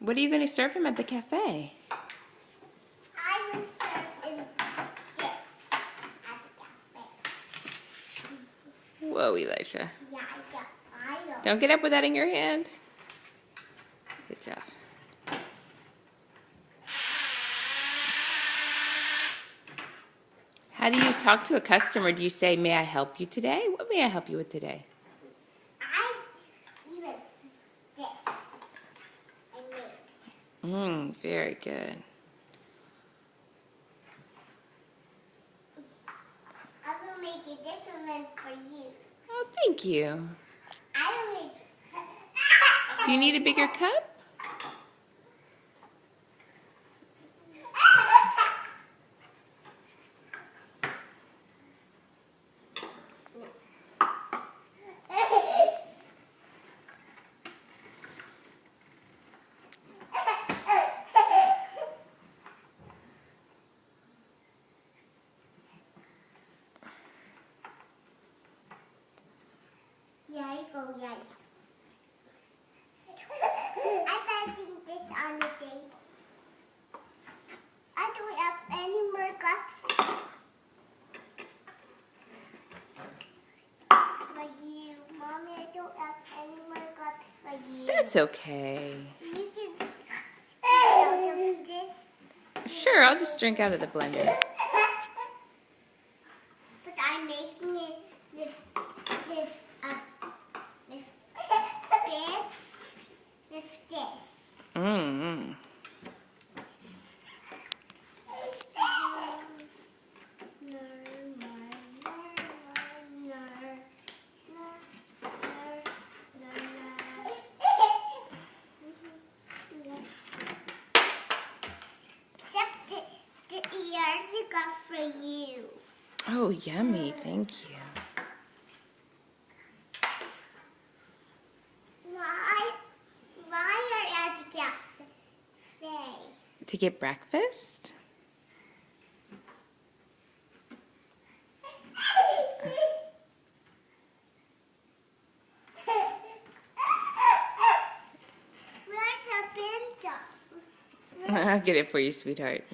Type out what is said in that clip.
What are you going to serve him at the cafe? I will serve him this at the cafe. Whoa, Elijah. Yeah, I will. Don't get up with that in your hand. Good job. How do you talk to a customer? Do you say, may I help you today? What may I help you with today? I even this. I made. Very good. I will make a different one for you. Oh, thank you. I will make. Do you need a bigger cup? Yeah, I go, yes. I'm putting this on the table. I don't have any more cups for you. Mommy, I don't have any more cups for you. That's okay. You can out of this. Sure, I'll just drink out of the blender. But I'm making it with this. Except the ears I got for you. Oh, yummy. Thank you. Why are you at the cafe? To get breakfast? Where's a pinto? I'll get it for you, sweetheart.